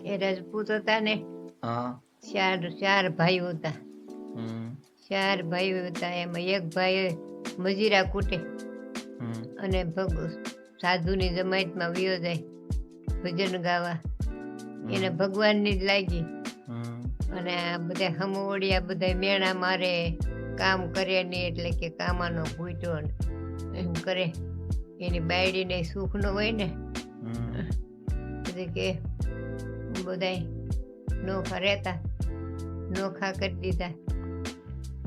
એ રજપૂત હતા ને, હા. ચાર ભાઈઓ હતા. હમ. 4 ભાઈઓ હતા. એમાં એક ભાઈ મજીરા કૂટે હમ. અને સાધુની જમાયતમાં વયો જાય ભજન ગાવા. એને ભગવાનની જ લાગી. અને આ બધા હમવડિયા બધા મેણા મારે, કામ કરે નહીં, એટલે કે કામાનો ભૂટો એમ કરે. એની બાયડીને સુખ ન હોય ને, કે બધા નોખા રહેતા, નોખા કરી દીધા.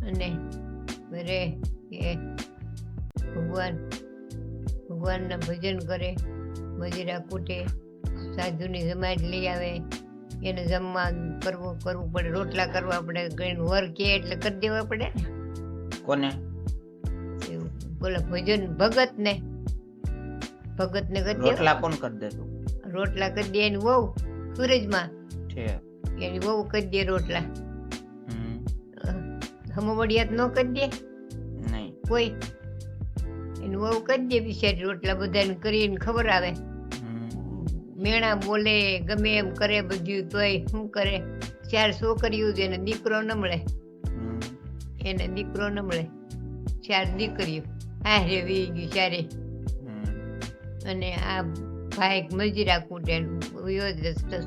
અને રે કે ભગવાનના ભજન કરે, મજીરા કૂટે, સાધુની જમાત લઈ આવે, એને જમવા કરવું પડે, રોટલા કરવા પડે, વર કે એટલે કરી દેવા પડે ને. કોને? બોલા ભજન ભગત ને કરી રોટલા કોણ કરી દેતું? રોટલા કરી દે એની વહુ સૂરજમાં, એની વહુ કરી દે રોટલા. હમવડિયાત ન કરી દે નહીં કોઈ, એની વહુ કરી દે બિચારી રોટલા બધાને કરીને ખબર આવે. મેણા બોલે, ગમે એમ કરે બધું, તોય શું કરે? 4 છોકરીઓ જ, એને દીકરો ન મળે. એને દીકરો ન મળે, 4 દીકરીઓ હારે વી ગયું 4. અને આ ભાઈ મજીરા કૂટે,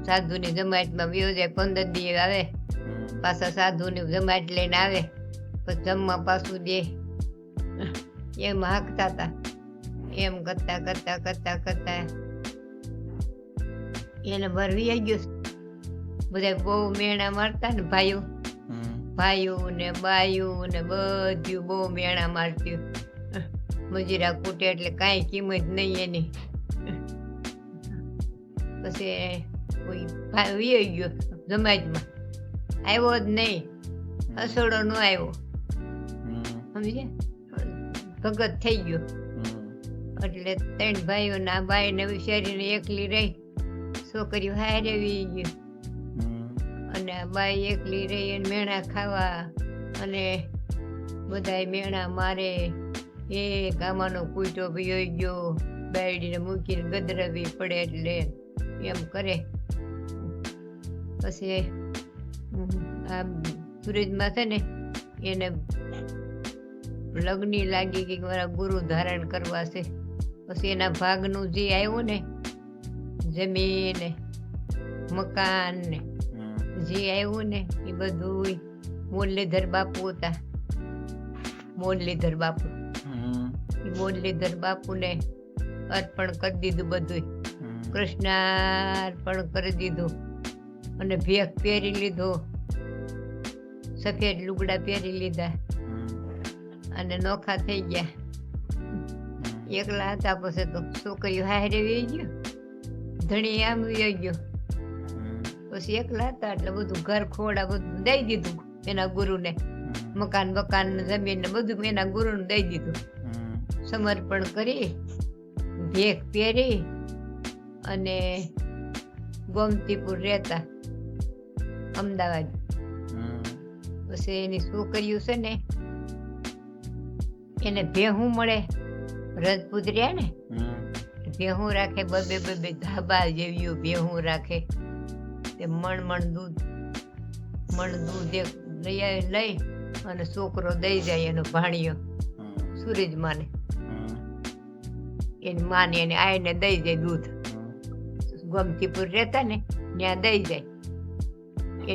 સાધુની જમાતમાં વયો જાય. 15 દી આવે, પાછા સાધુની જમાત લઈને આવે, પછી જમવા પાછું દે. એમ હાંકતા હતા. એમ કરતા એને ભરવી આવી ગયો. બધા બહુ મેણા મારતા ને, ભાઈઓ ને બાઈઓ ને બધું બહુ મેણા મારતી. મજીરા કૂટે એટલે કાંઈ કિંમત નહીં એની. પછી કોઈ ભાઈ ગયો જમાતમાં, આવ્યો જ નહીં, હસોડો ન આવ્યો, સમજે, ભગત થઈ ગયો. એટલે 3 ભાઈઓ ના બાઈને વિચારીને એકલી રહી, છોકરીઓ હારે વી ગયું. અને આ બાઈ એકલી રહી, એને મેણા ખાવા, અને બધાય મેણા મારે. એ ગામાનો કૂટો વયો ગયો, બાયડીને મૂકીને ગદરવી પડે, એટલે એમ કરે. પછી આ સુરજમાં છે ને, એને લગ્ન લાગી કે મારા ગુરુ ધારણ કરવા છે. પછી એના ભાગનું જે આવ્યું ને, જમીન ને મકાન ને જે આવ્યું ને, એ બધું મુરલીધર બાપુ હતા. મુરલીધર બાપુ, એ મુરલીધર બાપુને અર્પણ કરી દીધું બધું. કૃષ્ણાર્પણ કરી દીધું. અને ભેખ પહેરી લીધો, સફેદ લુગડા પહેરી લીધા, અને નોખા થઈ ગયા. એકલા હતા. પછી તો છોકરીઓ હારે વી ગયો, ધણી આમ વી ગયો. પછી એકલા હતા એટલે બધું ઘર ખોડા બધું દઈ દીધું એના ગુરુને. મકાન બકાન જમીન ને બધું એના ગુરુને દઈ દીધું. સમર્પણ કરી, ભેખ પહેરી, અને ગોમતીપુર રહેતા, અમદાવાદ. પછી એની છોકરીઓ છે ને, એને ભેહું મળે. રજપૂત રહ્યા ને, ભેહું રાખે, બબે ધાબા જેવી ભેહું રાખે. તે મણ દૂધ લઈ અને છોકરો દઈ જાય, એનો ભાણિયો સૂરજ માને, એની માને એને આઈને દઈ જાય દૂધ. ગોમતીપુર રહેતા ને, ત્યાં દઈ જાય. એ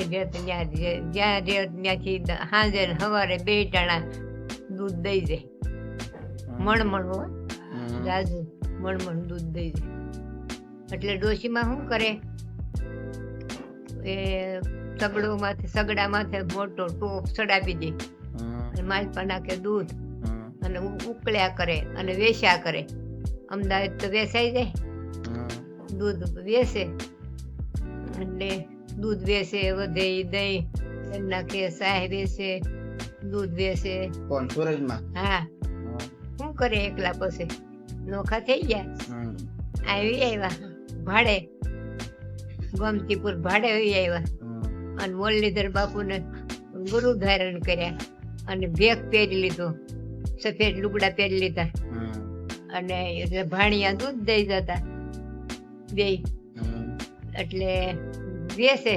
ત્યાંથી સાંજે સવારે 2 ટાણા દૂધ દઈ જાય. મણ હોય રાજુ, મણ દૂધ દઈ જાય. એટલે ડોશીમાં શું કરે, એ સગડા માથે મોટો ટોપ ચડાવી દે, માલપા નાખે દૂધ, અને ઉકળ્યા કરે અને વેચ્યા કરે. અમદાવાદ તો વેચાઈ જાય, દૂધ વેચે. એટલે દૂધ વેચે, વધે દહીં નાખે, સાહ વેચે, દૂધ વેચે. કોણ? સુરજમાં? હા. શું કરે એકલા? પછી નોખા થઈ ગયા. આવ્યા ભાડે, ગોમતીપુર ભાડે આવ્યા. અને મુરલીધર બાપુને ગુરુ ધારણ કર્યા, અને ભેખ પહેરી લીધો, સફેદ લુગડા પહેરી લીધા. અને ભાણિયા દૂધ દઈ જતા બે. એટલે વેસે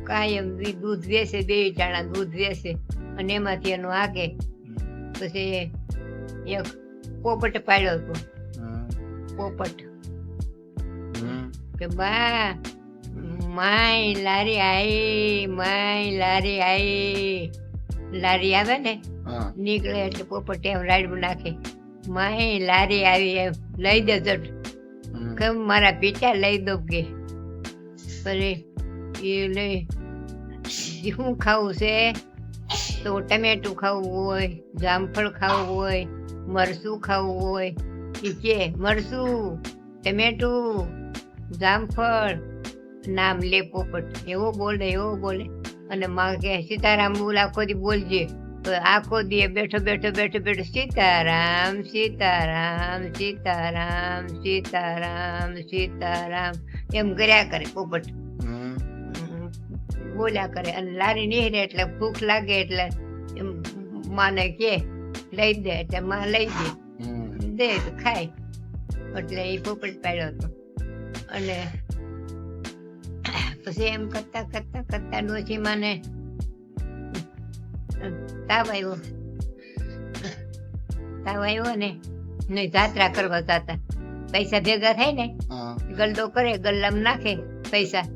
કાયમ દૂધ વેસે, 2 ટાણા દૂધ વેસે અને એમાંથી એનું આગે. પછી એક પોપટ પાડ્યો હતો, પોપટ કે બા માય લારી આઈ. લારી આવે ને નીકળે એટલે પોપટ એમ રાડવું નાખે, માય લારી આવી, એમ લઈ દે જટ, કેમ મારા પીટા લઈ દો કે. પછી એ લઈ શું ખાવું છે તો ટમેટું ખાવું હોય, જામફળ ખાવું હોય, મરચું ખાવું હોય, એ કે મરચું, ટમેટું, જામફળ, નામ લે પોપટ. એવો બોલે અને માં કે સીતારામ બોલ આખો દી બોલજે. તો આખો દી બેઠો સીતારામ એમ કર્યા કરે પોપટ, બોલ્યા કરે. અને લારી નીહરે એટલે ભૂખ લાગે એટલે એમ માને કે લઈ દે, એટલે માં લઈ દે તો ખાય. એટલે એ પોપટ પાડ્યો હતો. અને પછી એમ કરતા ડોશી માને તાવ આવ્યો ને નહીં જાત્રા કરવા જતા. પૈસા ભેગા થાય ને ગલ્લો કરે, ગલ્લામાં નાખે પૈસા,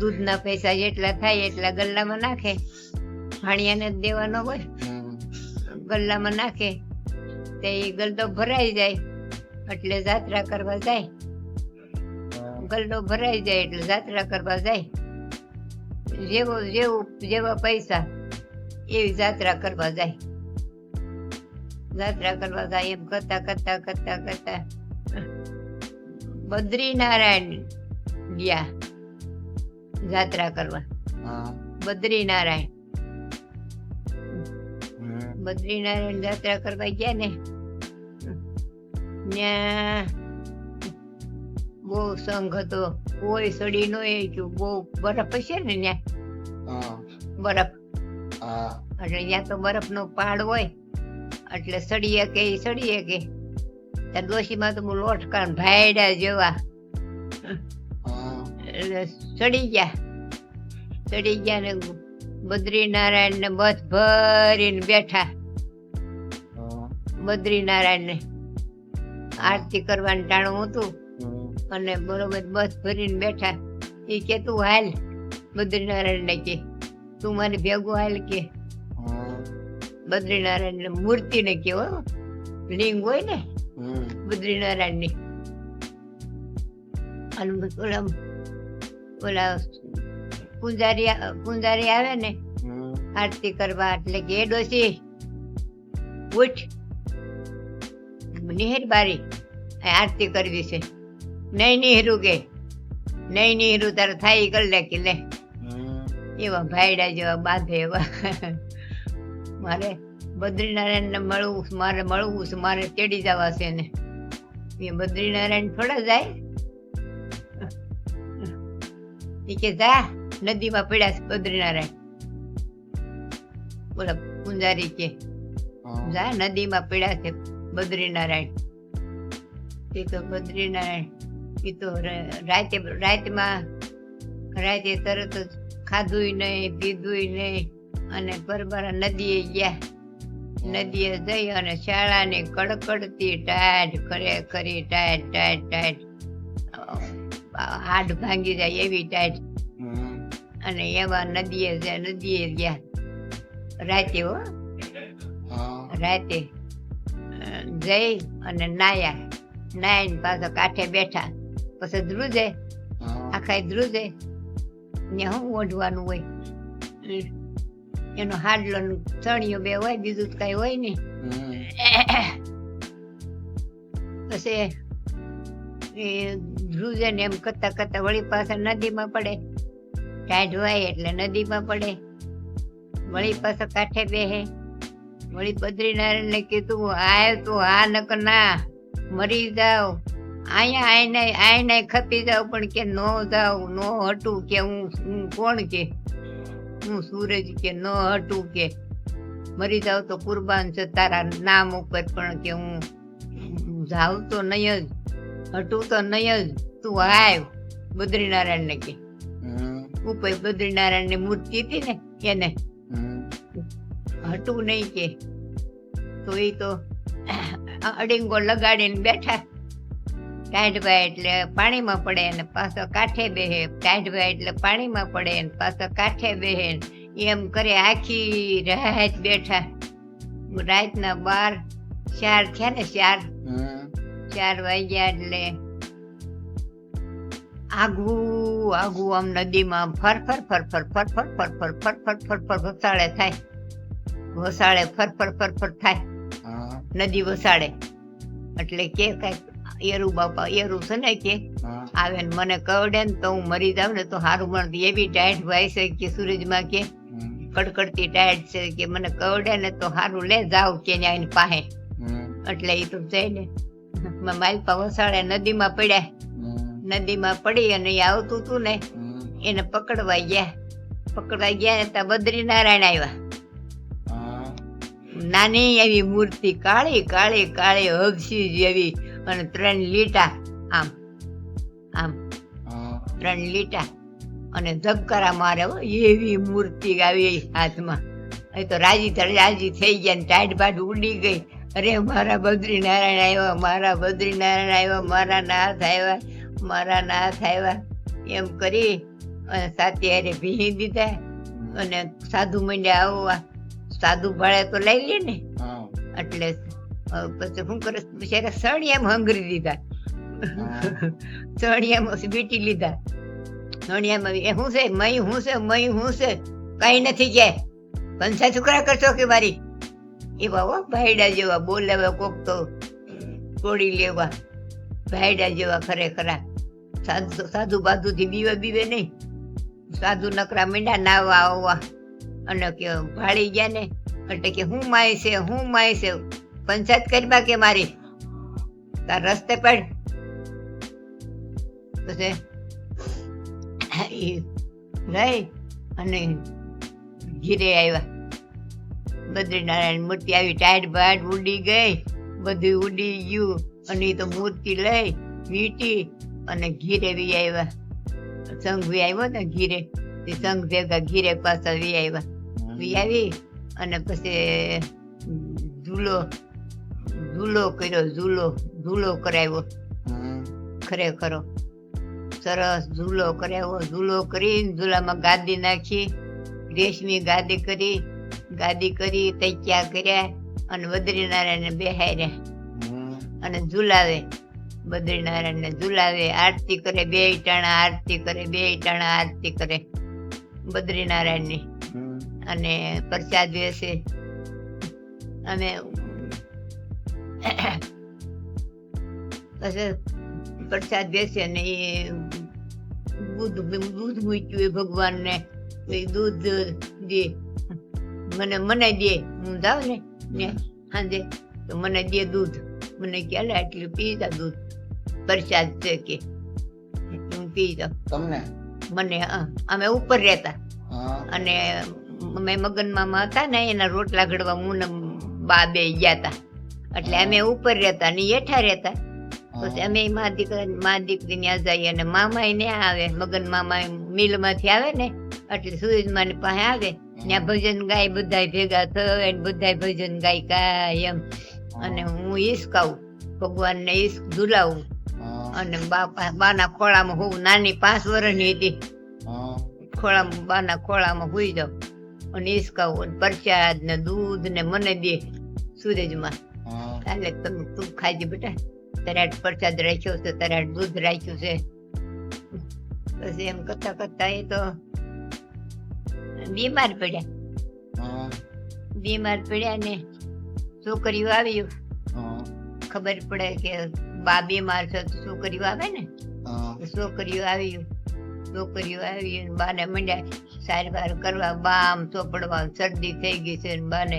દૂધના પૈસા જેટલા થાય એટલા ગલ્લામાં નાખે, ભાણિયાને જ દેવાનો હોય, ગલ્લામાં નાખે. તે એ ગલ્લો ભરાઈ જાય એટલે જાત્રા કરવા જાય, ગલ્લો ભરાઈ જાય એટલે જાત્રા કરવા જાય. જેવા પૈસા એવી જાત્રા કરવા જાય. એમ કરતા બદ્રીનારાયણ ગયા જાત્રા કરવા. બદ્રીનારાયણ જાત્રા કરવા ગયા ને, ત્યાં બહુ સંઘ હતો, કોઈ સડી નો એ બહુ બરફ હશે ને ત્યાં, બરફ એટલે ત્યાં તો બરફ નો પહાડ હોય એટલે સડીએ કે ત્યાં ડોશીમાં તો લોટકા ભાયડા જેવા એટલે ચડી ગયા ને બદ્રીનારાયણ ને બસ ભરીને બેઠા. બદ્રીનારાયણ ને આરતી કરવાનું ટાણું હતું અને બરોબર બસ ભરીને બેઠા. એ કે તું હાલ, બદ્રીનારાયણ ને કે તું મારી ભેગું હાલ કે. બદ્રીનારાયણ ને મૂર્તિ ને કેવો લિંગ હોય ને બદ્રીનારાયણ ની. અને ઓલા પૂંજારી આવે ને આરતી કરવા એટલે કે એ ડોશી ઉઠ, નિહેર બારી આરતી કરવી છે. નહીં નિહરું તારે થાય કરી લે કે લે. એવા ભાઈડા જેવા બાંધે એવા. મારે બદ્રીનારાયણ ને મળવું છે, મારે તેડી જવા છે ને. એ બદ્રીનારાયણ થોડા જાય, એ કે જા નદીમાં પડ્યા છે બદ્રીનારાયણ. બોલા પૂંજારી કે જા નદીમાં પડ્યા છે બદ્રીનારાયણ. એ તો બદ્રીનારાયણ એ તો રાતે તરત જ ખાધું નહીં પીધું નહીં અને પરબારા નદીએ ગયા. નદીએ જઈ અને શાળાની કડકડતી ટાઢ કરી ટાઢ હાડ ભાંગી જાય એવી ટાઢ. અને એવા નદીએ ગયા રાતે જઈ અને નાઈને પાછા કાંઠે બેઠા. પછી ધ્રુજે, આખા ધ્રુજે ને શું ઓઢવાનું હોય, એનો હાડલો ચણિયો 2 હોય, બીજું કઈ હોય ને. પછી એ ધ્રુજે ને એમ કરતા વળી પાછા નદીમાં પડે. ટાઢ હોય એટલે નદીમાં પડે. વળી પાછા કાંઠે બેહે. વળી બદ્રીનારાયણ ને કીધું આય તું હા નક ના મરી જાવ, અહીંયા આઈને ખપી જાવ, પણ કે નો જાવ, નો હટું કે હું કોણ કે હું સૂરજ કે ન હટું કે મરી જાવ તો કુરબાન છે તારા નામ ઉપર, પણ કે હું જાવ તો નહીં જ, હટું તો નહીં જ, તું આવ બદ્રીનારાયણ ને કે હમ, ઉપર બદ્રીનારાયણ ની મૂર્તિ હતી ને એને હમ, હટવું નહીં કે તો એ તો અડીંગો લગાડીને બેઠા ટાઢભાઈ એટલે પાણીમાં પડે અને પાછો કાંઠે બેહે, ટાઢભાઈ એટલે પાણીમાં પડે અને પાછો કાંઠે બેહે, એમ કરે આખી રાત બેઠા. રાતના 4 થયા ને 4 વાગ્યા એટલે આગવું આમ નદીમાં ફર ફર ફર ફર ફર ફર ફર ફર ફર ફર ફર ફર વસાળે થાય, વસાળે ફર ફર ફર ફર થાય હા, નદી વસાળે. એટલે કે કઈક એરું બાપા એરું છે ને કે હા, આવે ને મને કવડે ને તો હું મરી જાઉં ને તો સારું મળતી. એવી ટાઈટ ભાઈ છે કે સૂરજમાં કે હમ, કડકડતી ટાઈટ છે કે મને કવડે ને તો સારું લે જાવ કે ન્યા એની પાસે. હમ, એટલે એ તો જઈને માલપા વસાળે નદીમાં પડ્યા. હમ, નદીમાં પડી અને એ આવતું હતું ને હમ, એને પકડવા ગયા ને ત્યાં બદ્રીનારાયણ આવ્યા. હા, નાની એવી મૂર્તિ કાળી કાળી કાળી હગસી જેવી અને 3 લીટા આમ આમ હા, 3 લીટા અને ધબકારા મારે હો, એવી મૂર્તિ આવી હાથમાં. એ તો રાજી થઈ ગયા ને ટાઈટ બાટ ઉડી ગઈ. અરે મારા બદ્રીનારાયણ આવ્યા, મારા બદ્રીનારાયણ આવ્યા, મારા નાથ આવ્યા, મારા નાથ આવ્યા એમ કરી અને સાથે હારે ભીહી દીધા. અને સાધુ મંડ્યા આવવા. સાધુ ભાડે તો લઈ લે ને હા, એટલે પછી શું કરે બિચારા સણિયામાં હંગરી દીધા. સણિયામાં બીટી લીધા. સણિયામાં એ શું છે મય શું છે કઈ નથી કે પંચા છોકરા કરશો કે મારી એવા હો ભાઈડા જેવા બોલાવા કોક તો તોડી લેવા ભાઈડા જેવા ખરેખરા. સાધુ બાધુથી બીવે નહીં. સાધુ નકરા મીંડા નાવા આવવા અને કે ભાળી ગયા ને એટલે કે હું માય છે પંચાયત કરવા કે મારી તાર રસ્તે પડ. પછી રહી અને ઘીરે આવ્યા. બદ્રીનારાયણ મૂર્તિ આવી ટાઈટ બાટ ઉડી ગઈ, બધું ઉડી ગયું અને એ તો મૂર્તિ લઈ વીટી અને ઘીરે વી આવ્યા. સંઘ વી આવ્યો ને ઘીરે, તે સંઘ ભેગા ઘીરે પાછા વી આવ્યા. વી આવી અને પછી ઝૂલો કર્યો, ઝૂલો કરાવ્યો. ખરેખરો સરસ ઝૂલો કરાવ્યો. ઝૂલો કરીને ઝૂલામાં ગાદી નાખી, રેશમી ગાદી કરી તૈયા કર્યા અને બદ્રીનારાયણને બેહાર્યા અને ઝૂલાવે. બદ્રીનારાયણને ઝૂલાવે, આરતી કરે, 2 ટાણા આરતી કરે બદ્રીનારાયણની અને પ્રસાદ વેચે. અને પછી પ્રસાદ વેચે ને એ દૂધ મૂક્યું ભગવાનને. દૂધ દે મને દે, હું જાઉં ને સાંજે તો મને દે દૂધ. મને કે આટલું પી જા દૂધ, પ્રસાદ છે કે હું પી જાઉં. તમને મને અમે ઉપર રહેતા અને અમે મગન મામા હતા ને એના રોટલા ઘડવા હું ને બા બે ગયા હતા. એટલે અમે ઉપર રહેતા ને હેઠા રહેતા. પછી અમે મા દીકરી ત્યાં જઈએ અને મામા ત્યાં આવે. મગન મામા મિલ માંથી આવે ને એટલે સુરજમાની પાસે આવે. ત્યાં ભજન ગાય બધા ભેગા થાય, બધા ભજન ગાય કાય એમ. અને હું ઈસકાવું, ભગવાનને ઝુલાવું અને બાના ખોળામાં હું નાની 5 વર્ષની હતી. બાના ખોળામાં હુઈ જાઉં અને ઈસકાવું. પ્રસાદ ને દૂધ ને મને દે સૂરજમાં. એટલે તું ખાજે બેટા, તરાટ પ્રસાદ રાખ્યો છે, તરાટ દૂધ રાખ્યું છે. પછી એમ કરતા એ તો બીમાર પડ્યા ને છોકરીઓ આવ્યું. ખબર પડે કે બા બીમાર છે તો છોકરીઓ આવે ને, છોકરીઓ આવી બાને મંડ્યા સારવાર કરવા. બા આમ ચોપડવા, શરદી થઈ ગઈ છે ને બાને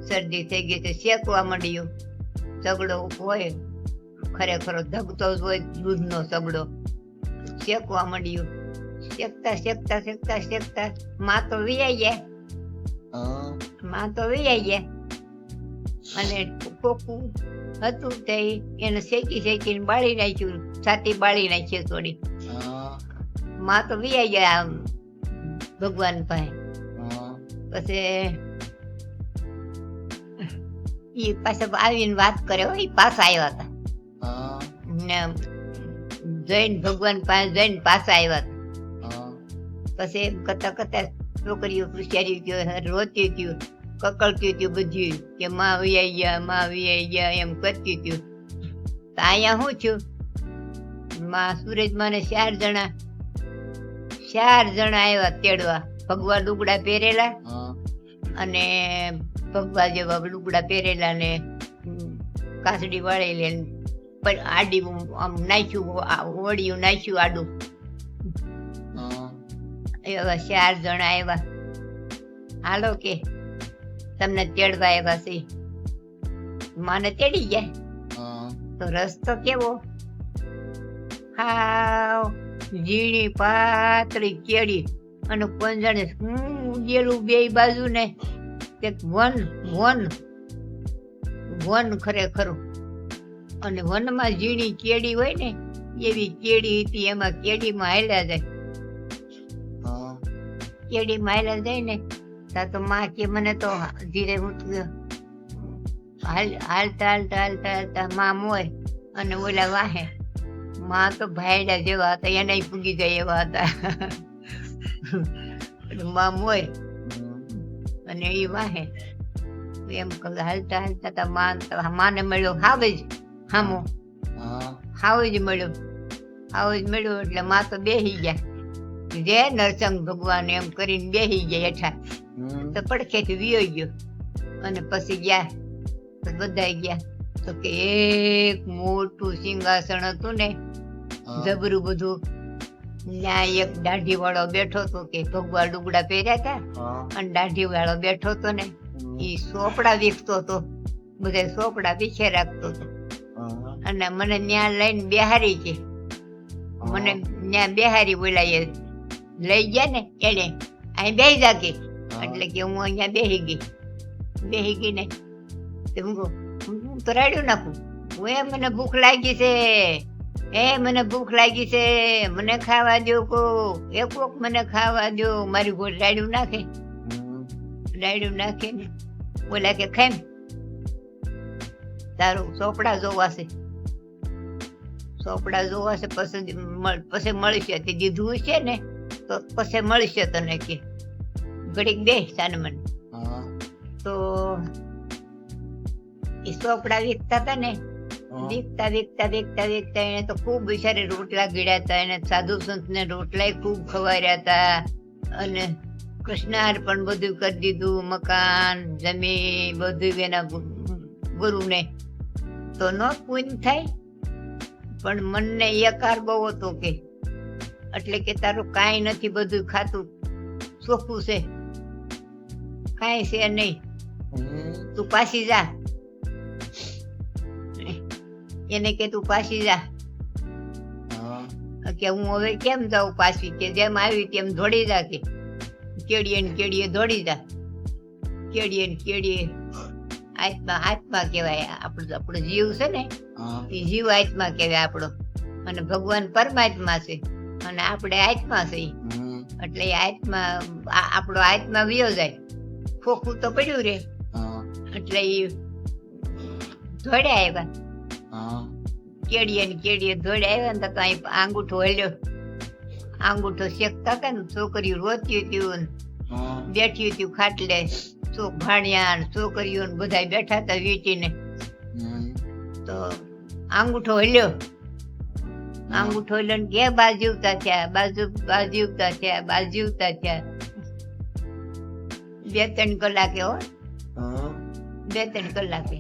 શરદી થઈ ગઈ છે. શેકવા માંડ્યું. સગડો હોય ખરેખરો ધગતો જ હોય દૂધનો સગડો. શેકવા માંડ્યું. શેકતા માં તો વિયાઈ ગયા. અને કોકું હતું તે એને શેકીને બાળી નાખ્યું, છાતી બાળી નાખી થોડી. હા માં તો વિયાઈ ગયા આમ ભગવાન પાસે. હા પછી ઈ પાછા આવીને વાત કરે હો, ઈ પાછા આવ્યા હતા હા ને જૈન ભગવાન પાસે જઈને પાછા આવ્યા હતા. હા પછી એમ કરતા કરતા છોકરીઓ પૂછ્યારી ગયો, રોતી ગયું, કકળતી હતું બધું કે માં વિયાઈ ગયા એમ કરતી હતું. તો અહીંયા શું થયું, માં સુરજમાં ને 4 જણા આવ્યા તેડવા. ભગવા લુગડા પહેરેલા હા અને ભગવા જેવા લુગડા પહેરેલા ને કાસડી વાળેલી ને પણ આડી આમ નાખ્યું, ઓળિયું નાખ્યું આડું. હા એવા 4 જણા આવ્યા. હાલો કે તમને તેડવા આવ્યા છે. માને તેડી ગયા. હા તો રસ્તો કેવો, હાવ ઝીણી પાતળી કેડી અને પંજાણે ઉગેલું બે બાજુ ને એક વન ખરેખર. અને વનમાં ઝીણી કેડી હોય ને એવી કેડી હતી. એમાં કેડીમાં હાલ્યા જાય, હા કેડીમાં હાલ્યા જાય ને તા તો માં કે મને તો ધીરે હું હાલતા હાલતા હાલતા હાલતા માં મોય અને ઓલા વાહે. માં તો ભાયડા જેવા હતા, એને પૂગી જાય એવા હતા. માં મોય અને એ વાહે એમ હાલતા હાલતા માને મળ્યો હાવજ હામો. હા હાવજ મળ્યો એટલે માં તો બેહી ગયા. જય નરસિંહ ભગવાન એમ કરીને બેહી ગયા હેઠા. તો પડખેથી વિયો ગયો અને પછી ગયા તો બધા ગયા. તો કે એક મોટું સિંહાસન હતું ને જબરું બધું. ત્યાં એક દાઢી વાળો બેઠો હતો કે ભગવા લુગડા પહેર્યા હતા અને દાઢી વાળો બેઠો હતો ને ઈ સોપડા વીખતો હતો, બધા સોપડા પીછે રાખતો હતો. અને મને ન્યા લઈને બેહારી છે, મને ન્યા બેહારી બોલાય લઈ ગયા ને એને અહીં બેહી જા કે. એટલે કે હું અહીંયા બેહી ગઈ ને હું તો રાડ્યું નાખું. મને ભૂખ લાગી છે, મને ભૂખ લાગી છે, મને ખાવા દો કોક મને ખાવા દો. મારી ગોળ રાડ્યું નાખે ને બોલા કે ખાઈમ તારું ચોપડા જોવાશે પછી મળશે. તે દીધું છે ને તો પછી મળશે તને કે ઘડીક બે સાનમન. તો એ ચોપડા વીકતા હતા ને, વીકતા એને તો ખૂબ બિચારે રોટલા ગીડ્યા હતા. એને સાધુ સંત ને રોટલા ખૂબ ખવાર્યા હતા અને કૃષ્ણાર પણ બધું કરી દીધું, મકાન જમીન બધું એના ગુરુને. તો ન પૂન થાય પણ મનને એકાર બહુ હતો કે એટલે કે તારું કાંઈ નથી, બધું ખાતું ચોખ્ખું છે, કાંઈ છે નહીં, તું પાછી જા. એને કે તું પાછી જા. કે હું હવે કેમ જાઉં પાછી, કે જેમ આવી તેમ દોડી જા. કે કેડીએ દોડી જા. કેડીએ આત્મા કહેવાય. આપણો જીવ છે ને એ જીવ આત્મા કહેવાય આપણો. અને ભગવાન પરમાત્મા છે અને આપણે આત્મા છે. એટલે આત્મા આપણો આત્મા વિયો જાય, ખોખું તો પડ્યું રે. એટલે એ દોડ્યા આવ્યા. કેડીએ દોડ્યા આવ્યા ને તો અહીં આંગૂઠો હલ્યો. આંગૂઠો શેકતા હતા ને છોકરીઓ રોતી હતી, બેઠી હતી ખાટલે. ભાણિયા છોકરીઓ બધા બેઠા હતા વીટીને. તો આંગૂઠો હલ્યો ને કે બાજીવતા થયા. 2-3 કલાકે 2-3 કલાકે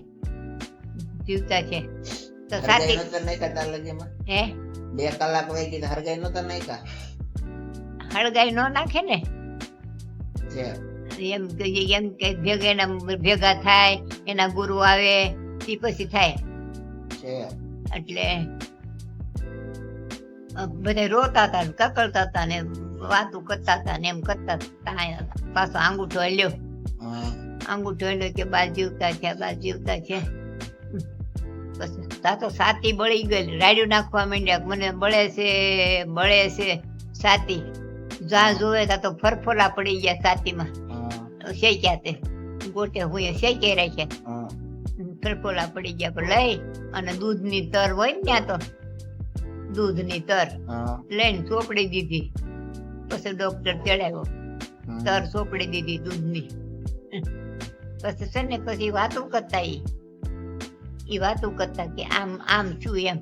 જીવતા છે. તો સાથે હે 2 કલાક વાગી હરગાઈ નતા નાખ્યા. હળગાઈ નો નાખે ને એમ કે ભેગા થાય, એના ગુરુ આવે તે પછી થાય. એટલે બધા રોતા હતા ને કકળતા હતા ને વાતું કરતા હતા ને એમ કરતા હતા. પાછો આંગૂઠો હલ્યો કે બા જીવતા છે. પછી તા તો સાતી બળી ગઈ, રાડ્યું નાખવા માંડ્યા, મને બળે છે સાતી. જ્યાં જોવે તા તો ફરફોલા પડી ગયા છાતીમાં, શેક્યા તે ગોટે હુંએ શેકી રાખ્યા, ફરફોલા પડી ગયા. પણ લઈ અને દૂધની તર હોય ને ત્યાં તો દૂધની તર લઈને ચોપડી દીધી. પછી ડોક્ટર તેડાવ્યો, તર ચોપડી દીધી દૂધની. પછી છે ને પછી વાતું કરતા ઈ વાતું કરતા કે આમ આમ છું એમ,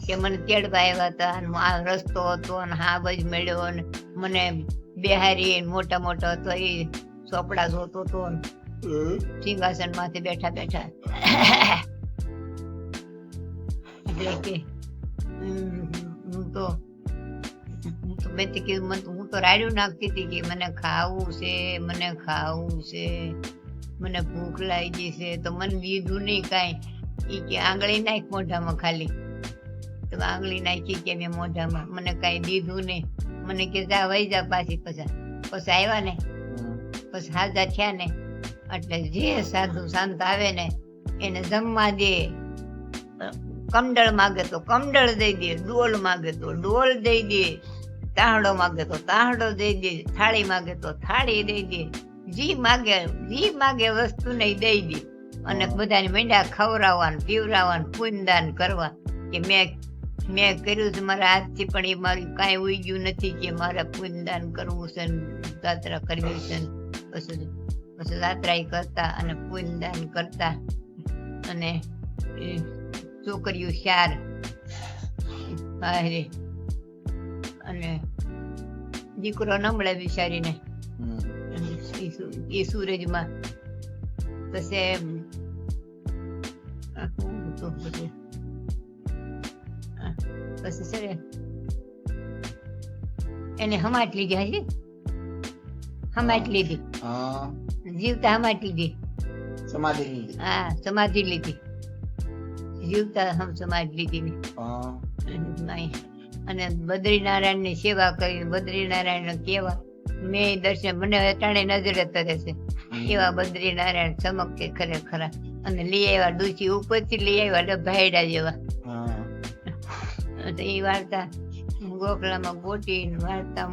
કે મને તેડવા આવ્યા હતા, આ રસ્તો હતો ને હાવ જ મળ્યો ને મને બેહારી મોટા મોટા હતો એ ચોપડા જોતો હતો સિંહાસન માંથી બેઠા બેઠા. એટલે કે હું તો મેં કીધું હું તો રાડ્યું નાખતી હતી કે મને ખાવું છે, મને ખાવું છે, મને ભૂખ લાગી છે. તો મને દીધું નહીં કાંઈ. ઈ કે આંગળી નાખ મોઢામાં ખાલી. તો આંગળી નાખી કે મેં મોઢામાં, મને કાંઈ દીધું નહીં. મને કે જા વહી જા પાછી. પછી આવ્યા ને પછી હાજા થયા ને એટલે જે સાધુ સંત આવે ને એને જમવા દે. કમંડળ માગે તો કમંડળ દઈ દે, ડોલ માગે તો ડોલ દઈ દે, તાહડો માગે તો તાહડો દઈ દે, થાળી માગે તો થાળી દઈ દે, જી માગે વસ્તુ નહીં દઈ દે. અને બધાને માંડ્યા ખવડાવવાનું પીવડાવવાનું પુણ્યદાન કરવા. કે મેં કર્યું છે મારા હાથથી, પણ એ મારું કાંઈ ઉગ્યું નથી કે મારે પુણ્યદાન કરવું છે ને યાત્રા કરવી છે. પછી યાત્રા કરતા અને પુણ્યદાન કરતા. અને છોકરીઓ 4 બહારે અને દીકરો નમળે બિચારીને એ સૂરજમાં. પછી છે એને હમાટ લીધી. હાજી હમાટ લીધી, જીવતા હમાટ લીધી, સમાધિ લીધી. હા સમાધિ લીધી, જીવતા સમાધિ લીધી. અને બદ્રીનારાયણ ની સેવા કરી. બદ્રીનારાયણ કેવા મેં દર્શન, મને અટાણે નજરે તરે છે એવા બદ્રીનારાયણ ચમકે ખરેખર. અને લઈ આવ્યા ડૂચી ઉપરથી લઈ આવ્યા ભાઈડા જેવા. એ વાર્તા ગોખલામાં ગોટી વાર્તા